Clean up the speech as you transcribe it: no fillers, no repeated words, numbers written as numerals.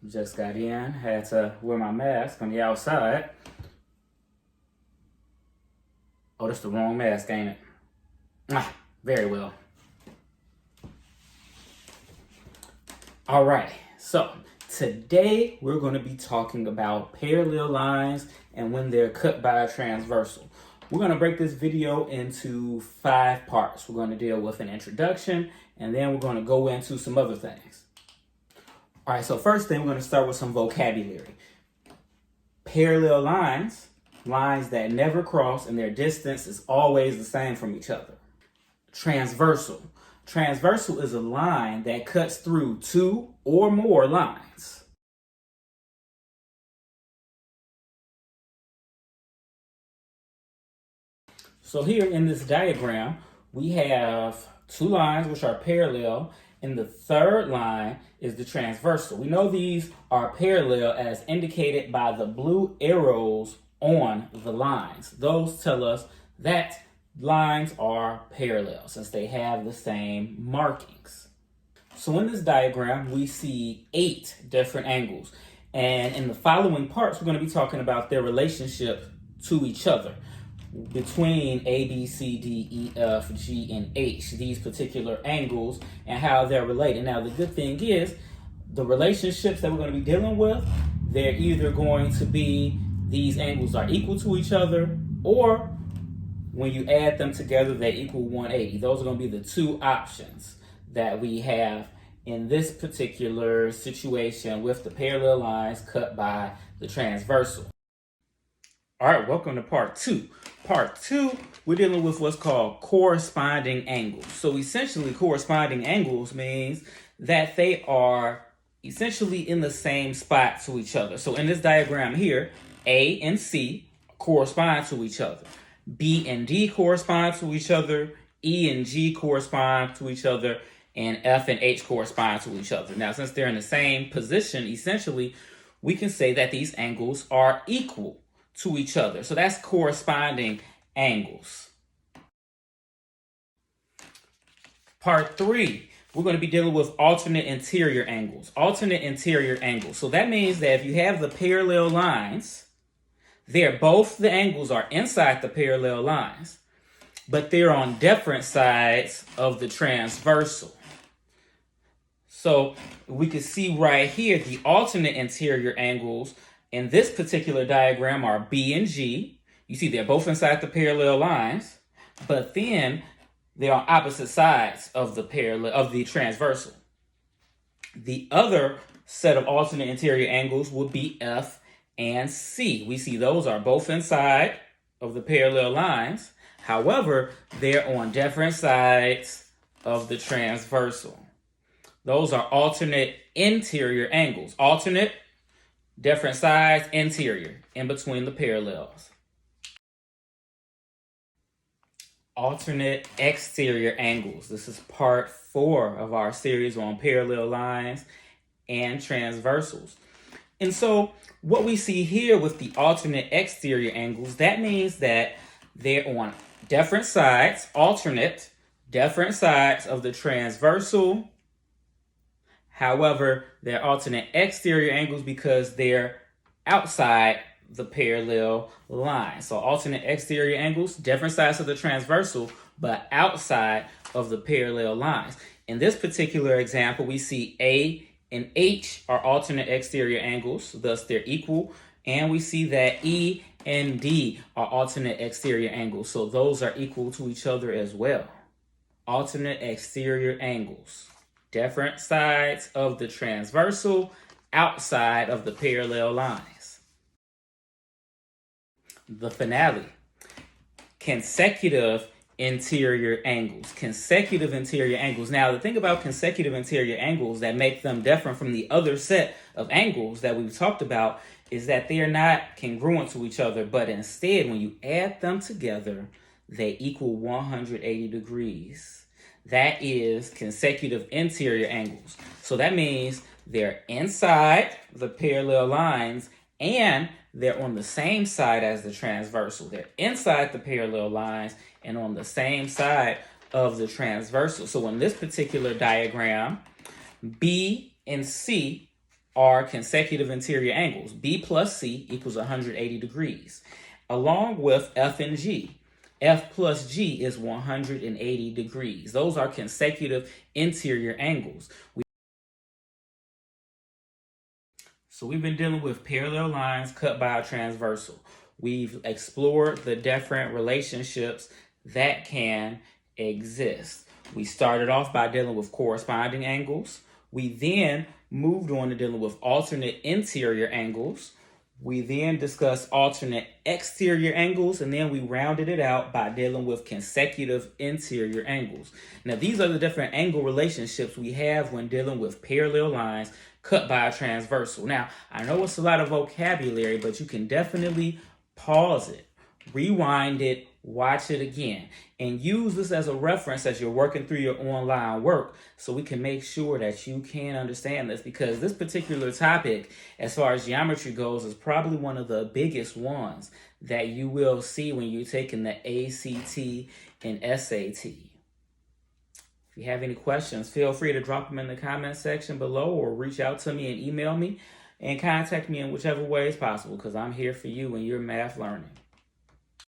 Just got in, had to wear my mask on the outside. Oh, that's the wrong mask, ain't it? Very well. All right, so today we're going to be talking about parallel lines and when they're cut by a transversal. We're going to break this video into 5 parts. We're going to deal with an introduction, and then we're going to go into some other things. All right, so first thing, we're going to start with some vocabulary. Parallel lines, lines that never cross and their distance is always the same from each other. Transversal. Transversal is a line that cuts through 2 or more lines. So here in this diagram, we have 2 lines which are parallel, and the third line is the transversal. We know these are parallel as indicated by the blue arrows on the lines. Those tell us that lines are parallel since they have the same markings. So in this diagram, we see 8 different angles. And in the following parts, we're going to be talking about their relationship to each other. Between A, B, C, D, E, F, G, and H, these particular angles and how they're related. Now, the good thing is the relationships that we're going to be dealing with, they're either going to be these angles are equal to each other, or when you add them together, they equal 180. Those are going to be the 2 options that we have in this particular situation with the parallel lines cut by the transversal. All right, welcome to part 2. Part 2, we're dealing with what's called corresponding angles. So essentially, corresponding angles means that they are essentially in the same spot to each other. So in this diagram here, A and C correspond to each other. B and D correspond to each other. E and G correspond to each other. And F and H correspond to each other. Now, since they're in the same position, essentially, we can say that these angles are equal to each other. So that's corresponding angles. Part 3, we're going to be dealing with alternate interior angles. Alternate interior angles. So that means that if you have the parallel lines, both the angles are inside the parallel lines, but they're on different sides of the transversal. So we can see right here the alternate interior angles in this particular diagram are B and G. You see they're both inside the parallel lines, but then they're on opposite sides of the transversal. The other set of alternate interior angles would be F and C. We see those are both inside of the parallel lines. However, they're on different sides of the transversal. Those are alternate interior angles. Alternate, different sides, interior, in between the parallels. Alternate exterior angles. This is part 4 of our series on parallel lines and transversals. And so what we see here with the alternate exterior angles, that means that they're on different sides, alternate, different sides of the transversal. However, they're alternate exterior angles because they're outside the parallel line. So alternate exterior angles, different sides of the transversal, but outside of the parallel lines. In this particular example, we see A and H are alternate exterior angles, thus they're equal. And we see that E and D are alternate exterior angles, so those are equal to each other as well. Alternate exterior angles. Different sides of the transversal, outside of the parallel lines. The finale. Consecutive interior angles. Consecutive interior angles. Now, the thing about consecutive interior angles that make them different from the other set of angles that we've talked about is that they are not congruent to each other, but instead, when you add them together, they equal 180 degrees. That is consecutive interior angles. So that means they're inside the parallel lines and they're on the same side as the transversal. They're inside the parallel lines and on the same side of the transversal. So in this particular diagram, B and C are consecutive interior angles. B plus C equals 180 degrees, along with F and G. F plus G is 180 degrees. Those are consecutive interior angles. So we've been dealing with parallel lines cut by a transversal. We've explored the different relationships that can exist. We started off by dealing with corresponding angles. We then moved on to dealing with alternate interior angles. We then discussed alternate exterior angles, and then we rounded it out by dealing with consecutive interior angles. Now, these are the different angle relationships we have when dealing with parallel lines cut by a transversal. Now, I know it's a lot of vocabulary, but you can definitely pause it, rewind it, watch it again, and use this as a reference as you're working through your online work so we can make sure that you can understand this, because this particular topic, as far as geometry goes, is probably one of the biggest ones that you will see when you're taking the ACT and SAT. If you have any questions, feel free to drop them in the comment section below or reach out to me and email me and contact me in whichever way is possible, because I'm here for you and your math learning.